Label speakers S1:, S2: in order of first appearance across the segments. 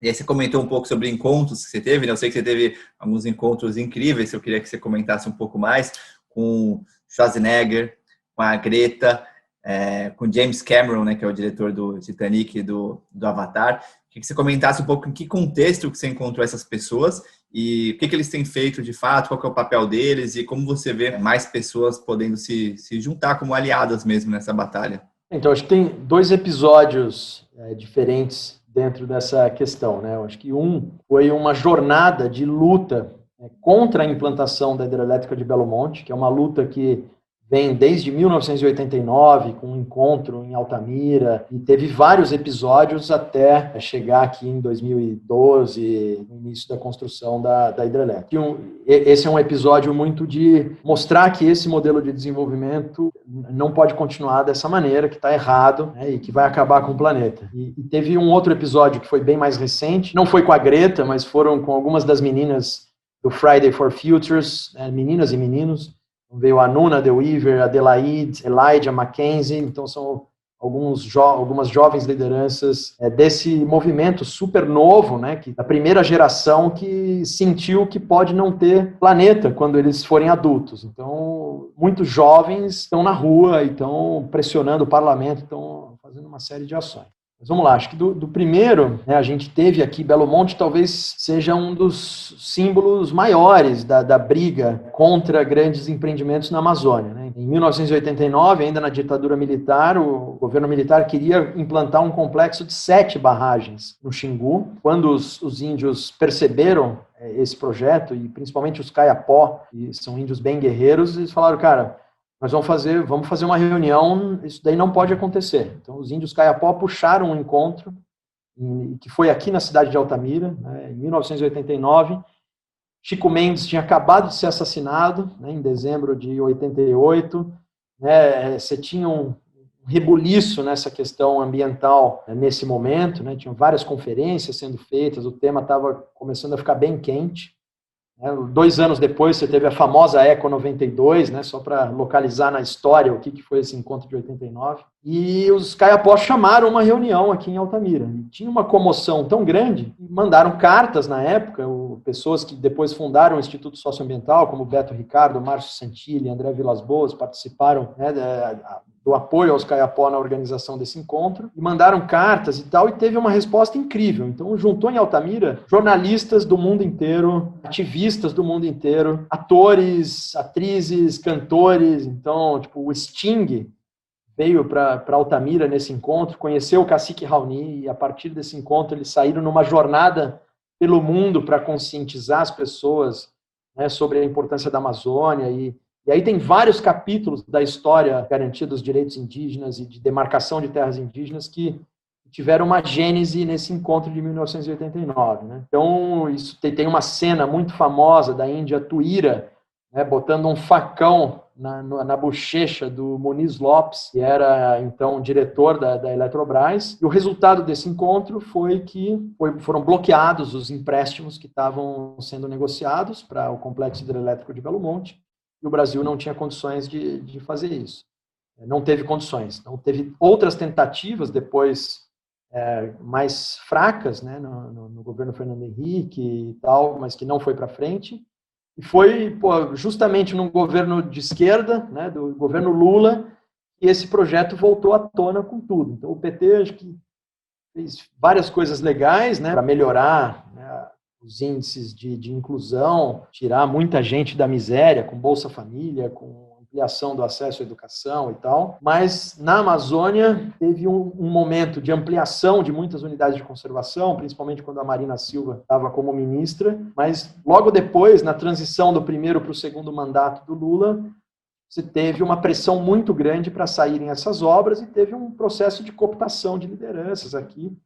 S1: E aí você comentou um pouco sobre encontros que você teve, né? Eu sei que você teve alguns encontros incríveis, eu queria que você comentasse um pouco mais com Schwarzenegger, com a Greta, com James Cameron, né, que é o diretor do Titanic e do Avatar. Queria que você comentasse um pouco em que contexto que você encontrou essas pessoas e o que eles têm feito de fato, qual que é o papel deles e como você vê mais pessoas podendo se juntar como aliadas mesmo nessa batalha.
S2: Então, acho que tem dois episódios diferentes dentro dessa questão, né? Eu acho que um foi uma jornada de luta contra a implantação da hidrelétrica de Belo Monte, que é uma luta que vem desde 1989, com um encontro em Altamira, e teve vários episódios até chegar aqui em 2012, no início da construção da hidrelétrica. Esse é um episódio muito de mostrar que esse modelo de desenvolvimento não pode continuar dessa maneira, que está errado, né, e que vai acabar com o planeta. E teve um outro episódio que foi bem mais recente, não foi com a Greta, mas foram com algumas das meninas do Friday for Futures, meninas e meninos. Veio a Nuna De Weaver, a Adelaide, Elijah Mackenzie, então são algumas jovens lideranças desse movimento super novo, né, da primeira geração que sentiu que pode não ter planeta quando eles forem adultos. Então, muitos jovens estão na rua e estão pressionando o parlamento, estão fazendo uma série de ações. Mas vamos lá, acho que do primeiro, né, a gente teve aqui Belo Monte, talvez seja um dos símbolos maiores da briga contra grandes empreendimentos na Amazônia. Né? Em 1989, ainda na ditadura militar, o governo militar queria implantar um complexo de 7 barragens no Xingu. Quando os índios perceberam esse projeto, e principalmente os Kayapó, que são índios bem guerreiros, eles falaram, cara, nós vamos fazer uma reunião, isso daí não pode acontecer. Então, os índios Kayapó puxaram um encontro, que foi aqui na cidade de Altamira, né, em 1989. Chico Mendes tinha acabado de ser assassinado, né, em dezembro de 88. Né, você tinha um rebuliço nessa questão ambiental nesse momento, né, tinham várias conferências sendo feitas, o tema estava começando a ficar bem quente. 2 anos depois, você teve a famosa Eco 92, né, só para localizar na história o que foi esse encontro de 89. E os Kayapós chamaram uma reunião aqui em Altamira. E tinha uma comoção tão grande, mandaram cartas na época, pessoas que depois fundaram o Instituto Socioambiental, como Beto Ricardo, Márcio Santilli, André Vilas Boas, participaram, né, do apoio aos Kayapó na organização desse encontro, e mandaram cartas e tal, e teve uma resposta incrível. Então, juntou em Altamira jornalistas do mundo inteiro, ativistas do mundo inteiro, atores, atrizes, cantores. Então, tipo, o Sting veio para Altamira nesse encontro, conheceu o Cacique Raoni, e a partir desse encontro eles saíram numa jornada pelo mundo para conscientizar as pessoas, né, sobre a importância da Amazônia. E aí tem vários capítulos da história garantia dos direitos indígenas e de demarcação de terras indígenas que tiveram uma gênese nesse encontro de 1989. Né? Então, isso tem uma cena muito famosa da Índia Tuíra, né, botando um facão na bochecha do Muniz Lopes, que era, então, diretor da Eletrobras. E o resultado desse encontro foi que foram bloqueados os empréstimos que estavam sendo negociados para o complexo hidrelétrico de Belo Monte, e o Brasil não tinha condições de fazer isso. Não teve condições. Então, teve outras tentativas depois, mais fracas, né, no governo Fernando Henrique e tal, mas que não foi para frente. E foi justamente num governo de esquerda, né, do governo Lula, que esse projeto voltou à tona com tudo. Então, o PT, acho que fez várias coisas legais, né, para melhorar, né, os índices de inclusão, tirar muita gente da miséria, com Bolsa Família, com ampliação do acesso à educação e tal. Mas na Amazônia teve um momento de ampliação de muitas unidades de conservação, principalmente quando a Marina Silva estava como ministra, mas logo depois, na transição do primeiro para o segundo mandato do Lula, você teve uma pressão muito grande para saírem essas obras e teve um processo de cooptação de lideranças aqui.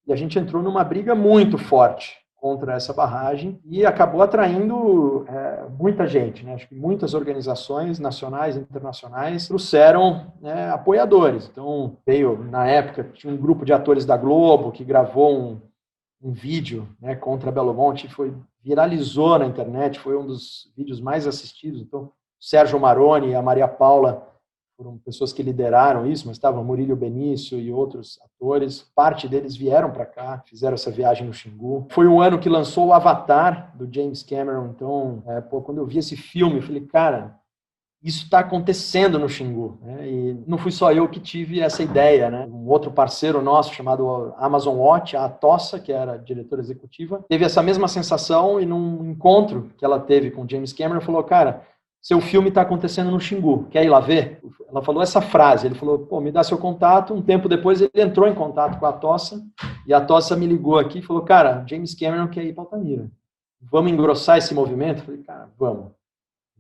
S2: E a gente entrou numa briga muito forte contra essa barragem e acabou atraindo muita gente, né? Acho que muitas organizações nacionais e internacionais trouxeram, né, apoiadores. Então, na época, tinha um grupo de atores da Globo que gravou um vídeo, né, contra Belo Monte, viralizou na internet, foi um dos vídeos mais assistidos. Então, Sérgio Maroni e a Maria Paula foram pessoas que lideraram isso, mas estavam Murilo Benício e outros atores. Parte deles vieram para cá, fizeram essa viagem no Xingu. Foi um ano que lançou o Avatar, do James Cameron. Então, quando eu vi esse filme, eu falei, cara, isso está acontecendo no Xingu, né? E não fui só eu que tive essa ideia, né? Um outro parceiro nosso chamado Amazon Watch, a Atossa, que era a diretora executiva, teve essa mesma sensação e num encontro que ela teve com James Cameron, falou, cara, seu filme está acontecendo no Xingu, quer ir lá ver? Ela falou essa frase, ele falou, pô, me dá seu contato. Um tempo depois ele entrou em contato com a Atossa e a Atossa me ligou aqui e falou, cara, James Cameron quer ir para Altamira. Vamos engrossar esse movimento? Eu falei, cara, vamos.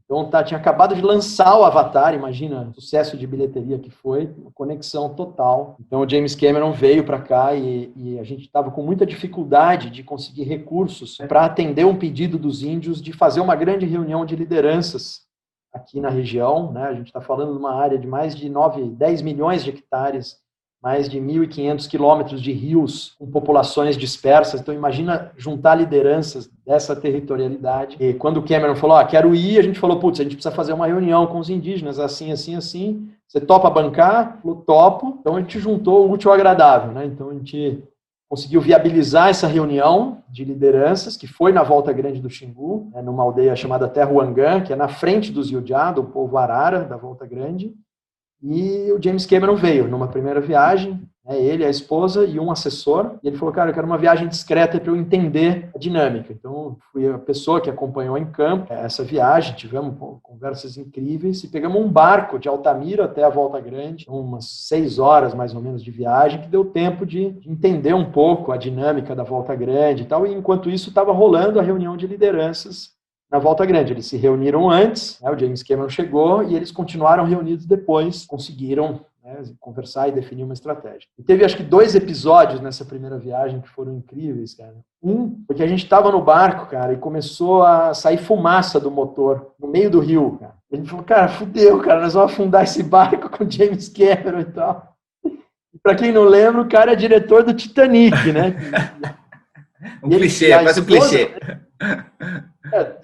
S2: Então, tinha acabado de lançar o Avatar, imagina o sucesso de bilheteria que foi, uma conexão total. Então, o James Cameron veio para cá e a gente estava com muita dificuldade de conseguir recursos para atender um pedido dos índios de fazer uma grande reunião de lideranças aqui na região, né? A gente está falando de uma área de mais de 10 milhões de hectares, mais de 1.500 quilômetros de rios com populações dispersas. Então, imagina juntar lideranças dessa territorialidade. E quando o Cameron falou, quero ir, a gente falou, putz, a gente precisa fazer uma reunião com os indígenas, assim, assim, assim. Você topa bancar? Falou, topo. Então, a gente juntou o útil ao agradável, né? Então, a gente conseguiu viabilizar essa reunião de lideranças, que foi na Volta Grande do Xingu, numa aldeia chamada Terruangã, que é na frente dos Yujá, do povo Arara, da Volta Grande. E o James Cameron veio numa primeira viagem, ele, a esposa e um assessor, e ele falou, cara, eu quero uma viagem discreta para eu entender a dinâmica. Então, fui a pessoa que acompanhou em campo essa viagem, tivemos conversas incríveis, e pegamos um barco de Altamira até a Volta Grande, umas 6 horas mais ou menos de viagem, que deu tempo de entender um pouco a dinâmica da Volta Grande e tal, e enquanto isso estava rolando a reunião de lideranças na Volta Grande. Eles se reuniram antes, o James Cameron chegou e eles continuaram reunidos depois, conseguiram conversar e definir uma estratégia. E teve, acho que, 2 episódios nessa primeira viagem que foram incríveis, cara. Um, porque a gente estava no barco, cara, e começou a sair fumaça do motor no meio do rio, cara. Ele falou, cara, fudeu, cara, nós vamos afundar esse barco com o James Cameron e tal. E pra quem não lembra, o cara é diretor do Titanic, né?
S1: Um clichê, quase um clichê.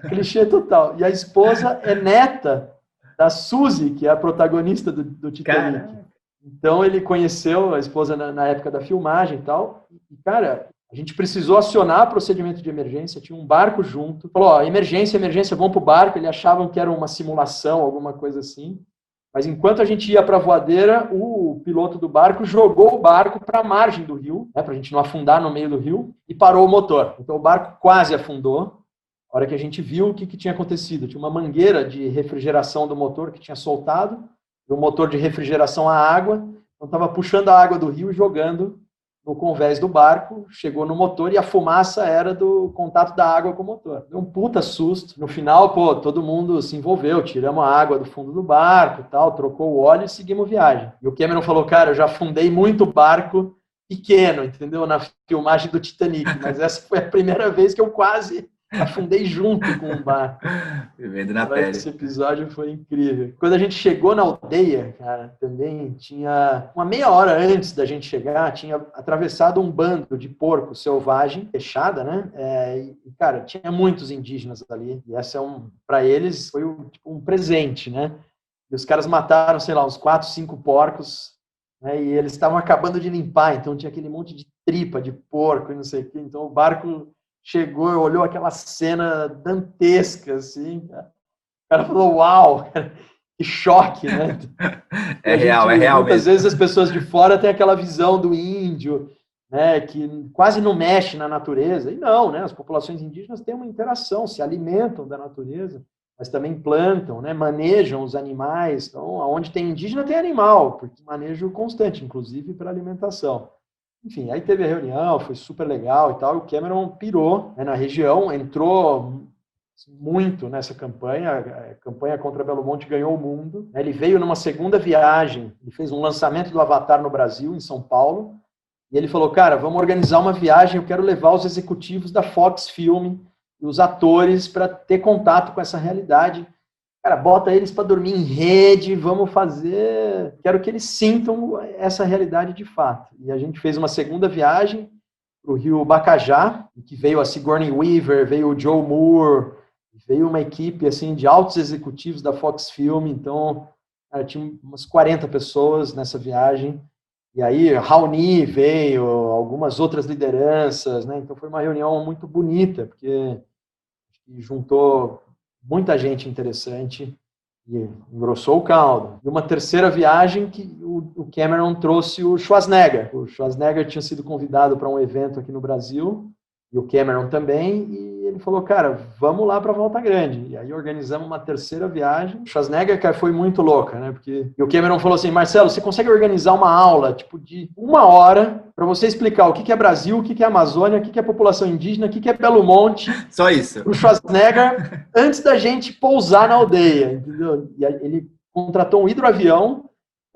S2: Clichê total. E a esposa é neta da Suzy, que é a protagonista do Titanic. Cara. Então, ele conheceu a esposa na época da filmagem e tal. E, cara, a gente precisou acionar procedimento de emergência, tinha um barco junto. Falou, emergência, vamos pro barco. Eles achavam que era uma simulação, alguma coisa assim. Mas enquanto a gente ia para a voadeira, o piloto do barco jogou o barco para a margem do rio, para a gente não afundar no meio do rio, e parou o motor. Então, o barco quase afundou. A hora que a gente viu o que tinha acontecido, tinha uma mangueira de refrigeração do motor que tinha soltado, e um motor de refrigeração à água, então estava puxando a água do rio e jogando no convés do barco, chegou no motor e a fumaça era do contato da água com o motor. Deu um puta susto. No final, todo mundo se envolveu, tiramos a água do fundo do barco e tal, trocou o óleo e seguimos viagem. E o Cameron falou, cara, eu já afundei muito barco pequeno, entendeu? Na filmagem do Titanic, mas essa foi a primeira vez que eu quase afundei junto com o barco.
S1: Vivendo na pele.
S2: Esse episódio foi incrível. Quando a gente chegou na aldeia, cara, também tinha... Uma meia hora antes da gente chegar, tinha atravessado um bando de porco selvagem, fechada, né? E, cara, tinha muitos indígenas ali. E essa para eles, foi um presente, né? E os caras mataram, sei lá, uns 4, 5 porcos, né? E eles estavam acabando de limpar, então tinha aquele monte de tripa de porco e não sei o quê. Então o barco chegou e olhou aquela cena dantesca, assim, cara. O cara falou, uau, cara, que choque, né?
S1: É real
S2: muitas
S1: mesmo.
S2: vezes as pessoas de fora têm aquela visão do índio, né, que quase não mexe na natureza. E não, né? As populações indígenas têm uma interação, se alimentam da natureza, mas também plantam, né, manejam os animais. Então, onde tem indígena tem animal, porque manejo constante, inclusive para alimentação. Enfim, aí teve a reunião, foi super legal e tal, e o Cameron pirou, né, na região, entrou muito nessa campanha, a campanha contra Belo Monte ganhou o mundo. Ele veio numa segunda viagem, ele fez um lançamento do Avatar no Brasil, em São Paulo, e ele falou, cara, vamos organizar uma viagem, eu quero levar os executivos da Fox Film e os atores para ter contato com essa realidade. Cara, bota eles para dormir em rede, vamos fazer... Quero que eles sintam essa realidade de fato. E a gente fez uma segunda viagem para o Rio Bacajá, que veio a Sigourney Weaver, veio o Joe Moore, veio uma equipe assim, de altos executivos da Fox Film. Então, tinha umas 40 pessoas nessa viagem. E aí, Raoni veio, algumas outras lideranças, né? Então foi uma reunião muito bonita, porque juntou muita gente interessante e engrossou o caldo. E uma terceira viagem que o Cameron trouxe o Schwarzenegger. O Schwarzenegger tinha sido convidado para um evento aqui no Brasil, e o Cameron também, e ele falou, cara, vamos lá para Volta Grande. E aí organizamos uma terceira viagem. O Schwarzenegger, cara, foi muito louca, né? E o Cameron falou assim, Marcelo, você consegue organizar uma aula, tipo, de 1 hora para você explicar o que é Brasil, o que é Amazônia, o que é população indígena, o que é Belo Monte.
S1: Só isso.
S2: O Schwarzenegger, antes da gente pousar na aldeia, entendeu? E aí ele contratou um hidroavião.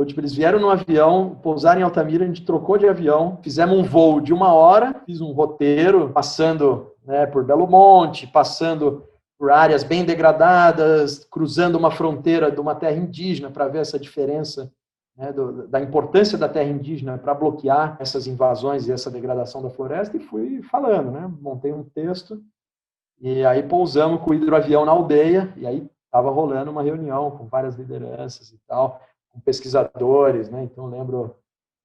S2: Tipo, eles vieram no avião, pousaram em Altamira, a gente trocou de avião, fizemos um voo de 1 hora, fiz um roteiro, passando, né, por Belo Monte, passando por áreas bem degradadas, cruzando uma fronteira de uma terra indígena para ver essa diferença, né, da importância da terra indígena para bloquear essas invasões e essa degradação da floresta, e fui falando, né, montei um texto, e aí pousamos com o hidroavião na aldeia, e aí estava rolando uma reunião com várias lideranças e tal, com pesquisadores, né? Então lembro,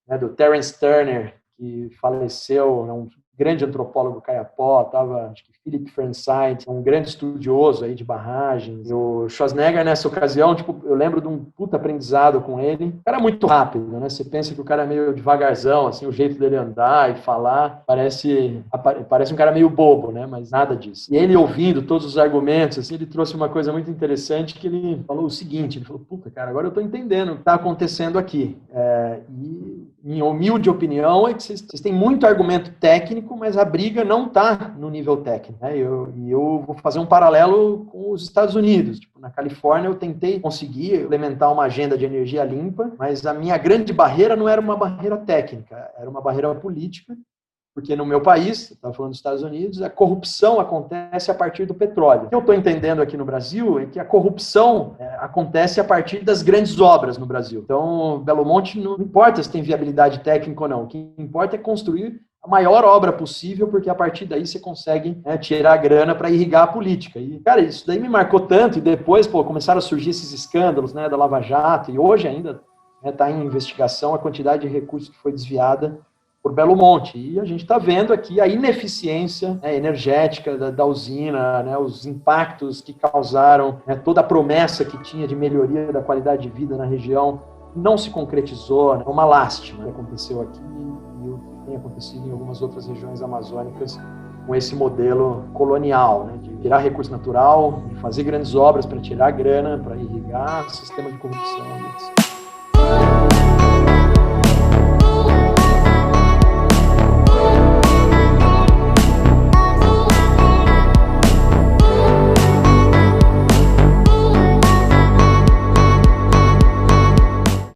S2: né, do Terence Turner, que faleceu, né, um grande antropólogo caiapó, estava, acho que Philip Fernstein, um grande estudioso aí de barragens. E o Schwarzenegger, nessa ocasião, tipo, eu lembro de um puta aprendizado com ele. Era muito rápido, né? Você pensa que o cara é meio devagarzão, assim, o jeito dele andar e falar, parece um cara meio bobo, né? Mas nada disso. E ele ouvindo todos os argumentos, assim, ele trouxe uma coisa muito interessante, que ele falou o seguinte, ele falou, puta, cara, agora eu tô entendendo o que está acontecendo aqui. E minha humilde opinião é que vocês têm muito argumento técnico, mas a briga não está no nível técnico. Né? Eu vou fazer um paralelo com os Estados Unidos. Tipo, na Califórnia, eu tentei conseguir implementar uma agenda de energia limpa, mas a minha grande barreira não era uma barreira técnica, era uma barreira política, porque no meu país, eu estava falando dos Estados Unidos, a corrupção acontece a partir do petróleo. O que eu estou entendendo aqui no Brasil é que a corrupção acontece a partir das grandes obras no Brasil. Então, Belo Monte, não importa se tem viabilidade técnica ou não, o que importa é construir a maior obra possível, porque a partir daí você consegue, né, tirar a grana para irrigar a política. E, cara, isso daí me marcou tanto, e depois, começaram a surgir esses escândalos, né, da Lava Jato, e hoje ainda está, né, em investigação a quantidade de recursos que foi desviada por Belo Monte. E a gente está vendo aqui a ineficiência, né, energética da usina, né, os impactos que causaram, né, toda a promessa que tinha de melhoria da qualidade de vida na região não se concretizou. Né, é uma lástima que aconteceu aqui e o que tem acontecido em algumas outras regiões amazônicas com esse modelo colonial, né, de tirar recurso natural, de fazer grandes obras para tirar grana, para irrigar, sistema de corrupção.